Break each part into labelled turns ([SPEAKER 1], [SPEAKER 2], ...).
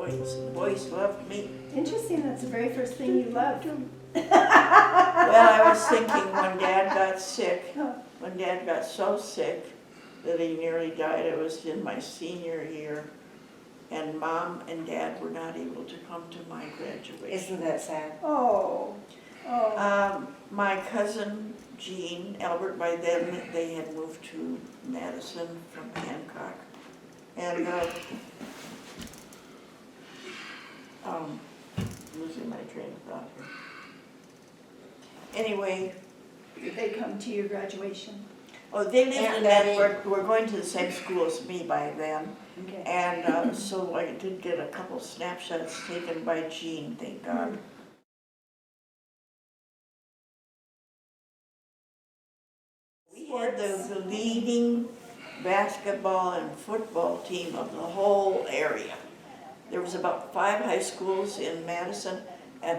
[SPEAKER 1] boys. The boys loved me.
[SPEAKER 2] Interesting, that's the very first thing you loved.
[SPEAKER 1] Well, I was thinking when Dad got sick, when Dad got so sick that he nearly died, it was in my senior year, and Mom and Dad were not able to come to my graduation.
[SPEAKER 3] Isn't that sad?
[SPEAKER 2] Oh, oh.
[SPEAKER 1] My cousin Jean, Albert, by then they had moved to Madison from Hancock, and losing my train of thought here. Anyway,
[SPEAKER 2] Did they come to your graduation?
[SPEAKER 1] oh, they lived
[SPEAKER 3] Aunt
[SPEAKER 1] in
[SPEAKER 3] Betty.
[SPEAKER 1] that, we're going to the same school as me by then,
[SPEAKER 2] Okay.
[SPEAKER 1] and so I did get a couple snapshots taken by Jean, thank God. We had the leading basketball and football team of the whole area. There was about 5 high schools in Madison,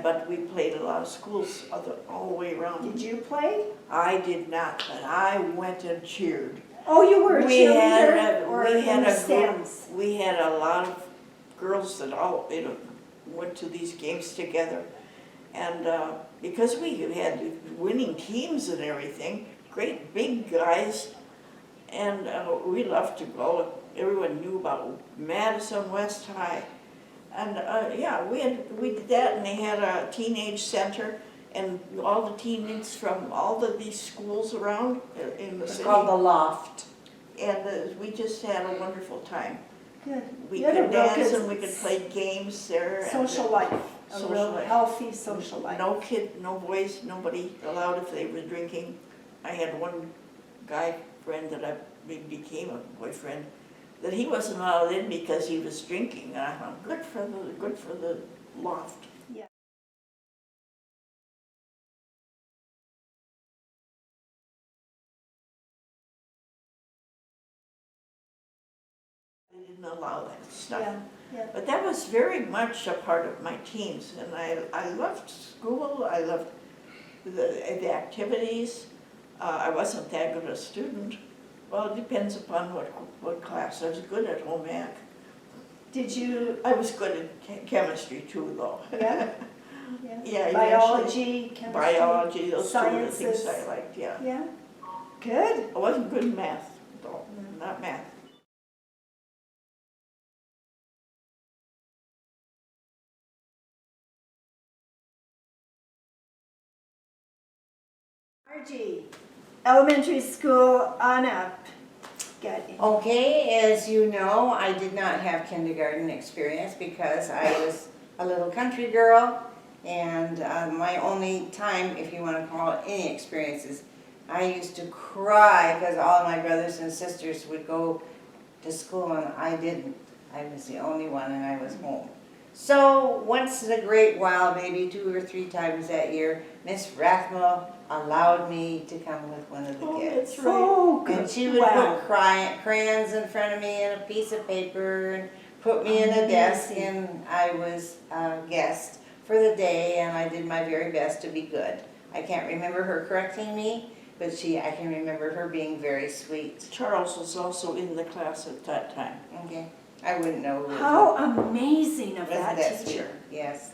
[SPEAKER 1] but we played a lot of schools all the way around.
[SPEAKER 2] Did you play?
[SPEAKER 1] I did not, but I went and cheered.
[SPEAKER 2] Oh, you were a cheerleader or
[SPEAKER 1] we
[SPEAKER 2] in
[SPEAKER 1] had
[SPEAKER 2] the
[SPEAKER 1] a
[SPEAKER 2] stands?
[SPEAKER 1] group, we had a lot of girls that all went to these games together, and because we had winning teams and everything, great big guys, and we loved to go. Everyone knew about Madison West High, and yeah, we did that, and they had a teenage center, and all the teenagers from all of these schools around in the
[SPEAKER 3] It's
[SPEAKER 1] city.
[SPEAKER 3] called the Loft.
[SPEAKER 1] And we just had a wonderful time.
[SPEAKER 2] Good.
[SPEAKER 1] We
[SPEAKER 2] You had a
[SPEAKER 1] could
[SPEAKER 2] real
[SPEAKER 1] dance
[SPEAKER 2] good
[SPEAKER 1] and we could play games there.
[SPEAKER 2] Social life, a
[SPEAKER 1] Social
[SPEAKER 2] real
[SPEAKER 1] life.
[SPEAKER 2] healthy social life.
[SPEAKER 1] No kid, no boys, nobody allowed if they were drinking. I had one guy friend that I became a boyfriend, that he wasn't allowed in because he was drinking. And I thought, good for the loft.
[SPEAKER 2] Yeah.
[SPEAKER 1] They didn't allow that stuff.
[SPEAKER 2] Yeah, yeah.
[SPEAKER 1] But that was very much a part of my teens, and I loved school, I loved the activities. I wasn't that good a student. Well, it depends upon what class. I was good at home ec.
[SPEAKER 2] Did you,
[SPEAKER 1] I was good at chemistry too, though.
[SPEAKER 2] yeah? Yeah.
[SPEAKER 1] Yeah,
[SPEAKER 2] Biology, chemistry?
[SPEAKER 1] Biology, those two were the things
[SPEAKER 2] sciences.
[SPEAKER 1] I liked, yeah.
[SPEAKER 2] Yeah? Good.
[SPEAKER 1] I wasn't good in math, though, not math.
[SPEAKER 2] Margie, elementary school on up. Got it.
[SPEAKER 3] Okay, as you know, I did not have kindergarten experience because I was a little country girl, and my only time, if you want to call it any experiences, I used to cry because all of my brothers and sisters would go to school and I didn't. I was the only one and I was home. So once in a great while, maybe 2 or 3 times that year, Miss Rathmel allowed me to come with one of the kids.
[SPEAKER 1] That's right.
[SPEAKER 2] Oh, good.
[SPEAKER 3] And she would
[SPEAKER 2] Wow.
[SPEAKER 3] put crayons in front of me and a piece of paper and put me in a desk, and I was a guest for the day, and I did my very best to be good. I can't remember her correcting me, but I can remember her being very sweet.
[SPEAKER 1] Charles was also in the class at that time.
[SPEAKER 3] Okay, I wouldn't know who.
[SPEAKER 2] How amazing of
[SPEAKER 3] Wasn't
[SPEAKER 2] that
[SPEAKER 3] sweet?
[SPEAKER 2] teacher.
[SPEAKER 3] Yes.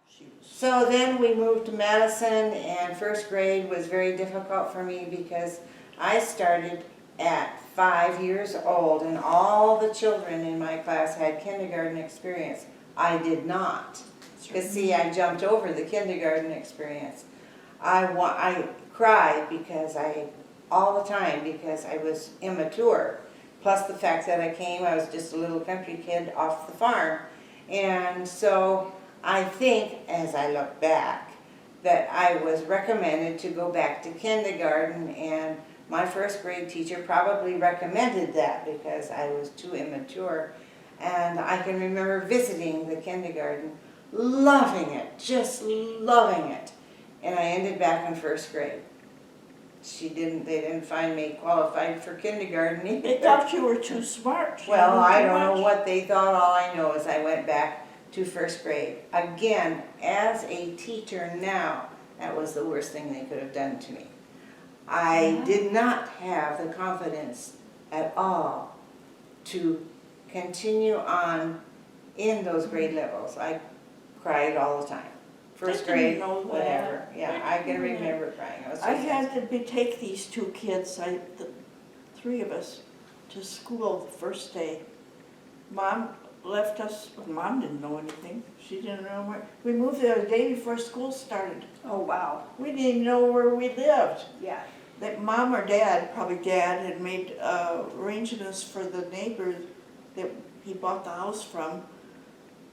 [SPEAKER 1] She was
[SPEAKER 3] So then we moved to Madison, and first grade was very difficult for me because I started at 5 years old, and all the children in my class had kindergarten experience. I did not. Because see, I jumped over the kindergarten experience. I cried because all the time because I was immature. Plus the fact that I was just a little country kid off the farm. And so I think, as I look back, that I was recommended to go back to kindergarten, and my first grade teacher probably recommended that because I was too immature. And I can remember visiting the kindergarten, loving it, just loving it. And I ended back in first grade. They didn't find me qualified for kindergarten either.
[SPEAKER 1] They thought you were too smart. You
[SPEAKER 3] Well,
[SPEAKER 1] knew
[SPEAKER 3] I
[SPEAKER 1] too
[SPEAKER 3] don't know
[SPEAKER 1] much.
[SPEAKER 3] what they thought. All I know is I went back to first grade. Again, as a teacher now, That was the worst thing they could have done to me. I did not have the confidence at all to continue on in those grade levels. I cried all the time. First
[SPEAKER 1] didn't
[SPEAKER 3] grade,
[SPEAKER 1] know that.
[SPEAKER 3] whatever. Yeah, I can
[SPEAKER 1] didn't know that.
[SPEAKER 3] remember crying.
[SPEAKER 1] I had to take these two kids, the three of us, to school the first day. Mom left us, Mom didn't know anything. She didn't know where, we moved there the day before school started.
[SPEAKER 2] Oh, wow.
[SPEAKER 1] We didn't even know where we lived.
[SPEAKER 2] Yeah.
[SPEAKER 1] That Mom or Dad, probably Dad, had made arrangements for the neighbor that he bought the house from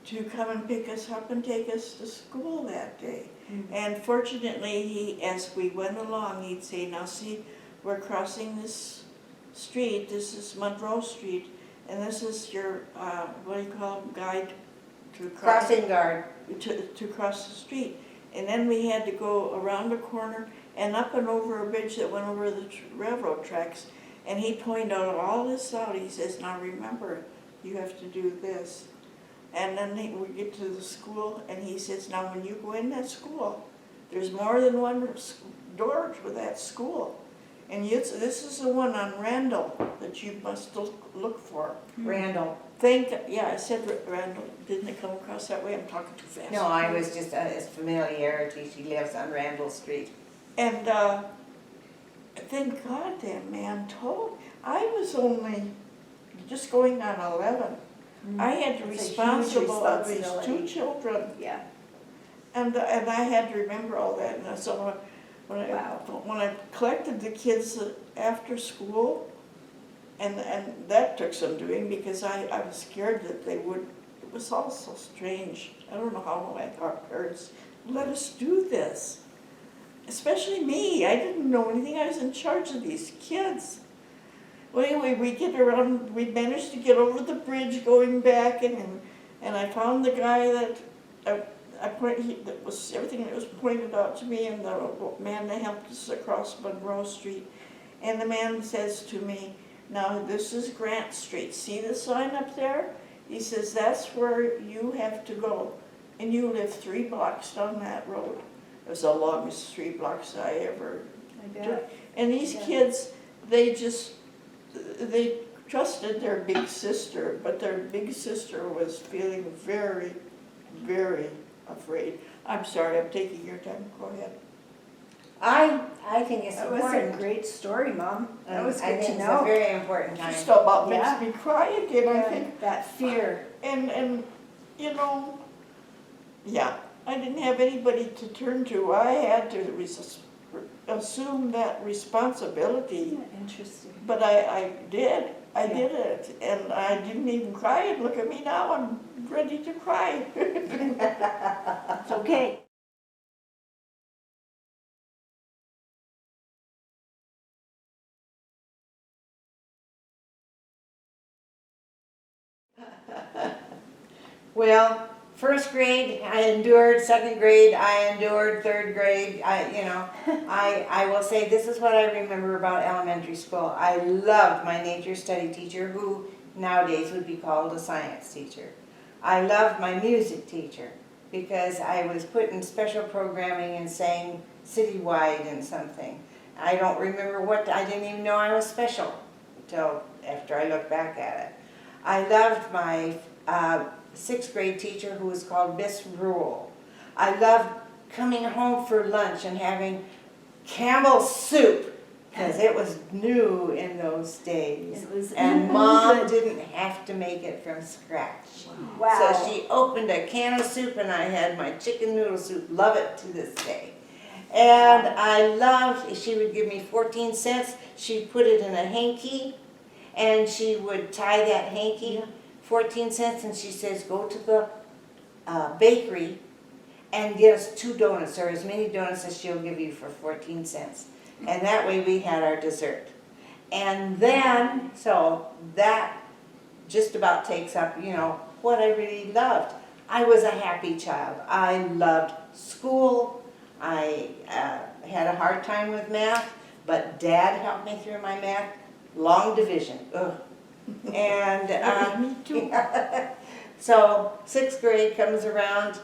[SPEAKER 1] to come and pick us up and take us to school that day.
[SPEAKER 2] Mm-hmm.
[SPEAKER 1] And fortunately, he, as we went along, he'd say, now see, we're crossing this street, this is Monroe Street, and this is your, what do you call it, guide to cross,
[SPEAKER 3] Crossing guard.
[SPEAKER 1] to cross the street. And then we had to go around the corner and up and over a bridge that went over the railroad tracks. And he pointed out all this out. He says, now remember, you have to do this. And then we get to the school, and he says, now when you go in that school, there's more than one door to that school. And this is the one on Randall that you must look for.
[SPEAKER 3] Randall.
[SPEAKER 1] Yeah, I said Randall. Didn't it come across that way? I'm talking too fast.
[SPEAKER 3] No, I was just, it's familiarity. She lives on Randall Street.
[SPEAKER 1] And thank God that man told. I was only just going on 11. I had the
[SPEAKER 2] That's a huge
[SPEAKER 1] responsible of these two
[SPEAKER 2] responsibility.
[SPEAKER 1] children.
[SPEAKER 2] Yeah.
[SPEAKER 1] And I had to remember all that. And so when I collected the kids after school, and that took some doing because I was scared that they would. It was all so strange. I don't know how our parents let us do this. Especially me. I didn't know anything. I was in charge of these kids. Well, anyway, we managed to get over the bridge going back, and I found the guy that that was everything that was pointed out to me, and the man that helped us across Monroe Street. And the man says to me, now this is Grant Street. See the sign up there? He says, that's where you have to go. And you live 3 blocks down that road. It was the longest 3 blocks I ever
[SPEAKER 2] I
[SPEAKER 1] took.
[SPEAKER 2] bet.
[SPEAKER 1] And these
[SPEAKER 2] Yeah.
[SPEAKER 1] kids, they trusted their big sister, but their big sister was feeling very, very afraid. I'm sorry, I'm taking your time. Go ahead.
[SPEAKER 3] I think it's
[SPEAKER 2] That was a
[SPEAKER 3] important.
[SPEAKER 2] great story, Mom. That was
[SPEAKER 3] I
[SPEAKER 2] good
[SPEAKER 3] think
[SPEAKER 2] to
[SPEAKER 3] it's a
[SPEAKER 2] know.
[SPEAKER 3] very important time.
[SPEAKER 1] Just about
[SPEAKER 2] Yeah.
[SPEAKER 1] makes me cry again, I think.
[SPEAKER 2] That fear.
[SPEAKER 1] And you know, yeah, I didn't have anybody to turn to. I had to assume that responsibility.
[SPEAKER 2] Yeah, interesting.
[SPEAKER 1] But I did. I
[SPEAKER 2] Yeah.
[SPEAKER 1] did it. And I didn't even cry. And look at me now. I'm ready to cry.
[SPEAKER 2] It's okay.
[SPEAKER 3] Well, first grade, I endured. Second grade, I endured. Third grade, I will say this is what I remember about elementary school. I loved my nature study teacher, who nowadays would be called a science teacher. I loved my music teacher because I was put in special programming and sang citywide and something. I don't remember I didn't even know I was special until after I look back at it. I loved my 6th grade teacher, who was called Miss Rule. I loved coming home for lunch and having Campbell's soup, because it was new in those days.
[SPEAKER 2] It was
[SPEAKER 3] And Mom
[SPEAKER 2] good.
[SPEAKER 3] didn't have to make it from scratch.
[SPEAKER 2] Wow.
[SPEAKER 3] So she opened a can of soup and I had my chicken noodle soup. Love it to this day. And I loved, she would give me 14 cents. She'd put it in a hanky and she would tie that hanky,
[SPEAKER 2] Yeah.
[SPEAKER 3] 14 cents, and she says, go to the bakery and get us 2 donuts, or as many donuts as she'll give you for 14 cents. And that way we had our dessert. And then, so that just about takes up, what I really loved. I was a happy child. I loved school. I had a hard time with math, but Dad helped me through my math. Long division, ugh. And
[SPEAKER 1] Me too.
[SPEAKER 3] so 6th grade comes around.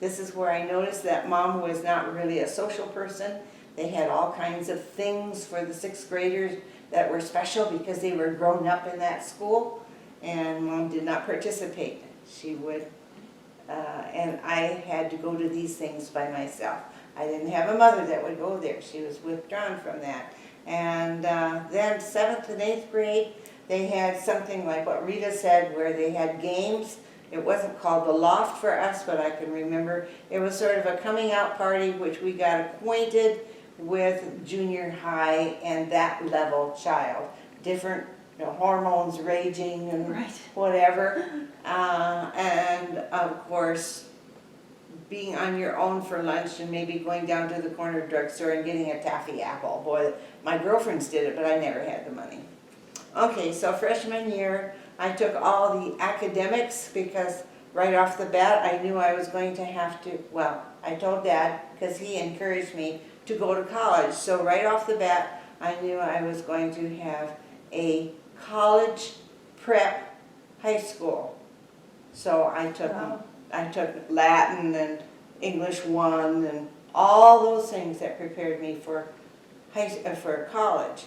[SPEAKER 3] This is where I noticed that Mom was not really a social person. They had all kinds of things for the 6th graders that were special because they were grown up in that school, and Mom did not participate. She would, and I had to go to these things by myself. I didn't have a mother that would go there. She was withdrawn from that. And then 7th and 8th grade, they had something like what Rita said, where they had games. It wasn't called the Loft for us, but I can remember. It was sort of a coming out party, which we got acquainted with junior high and that level child. Different hormones raging and
[SPEAKER 2] Right.
[SPEAKER 3] whatever. And of course, being on your own for lunch and maybe going down to the corner drugstore and getting a taffy apple. Boy, my girlfriends did it, but I never had the money. Okay, so freshman year, I took all the academics because right off the bat, I knew I was going to have to, well, I told Dad because he encouraged me to go to college. So right off the bat, I knew I was going to have a college prep high school. So I took
[SPEAKER 2] Wow.
[SPEAKER 3] Latin and English 1 and all those things that prepared me for college.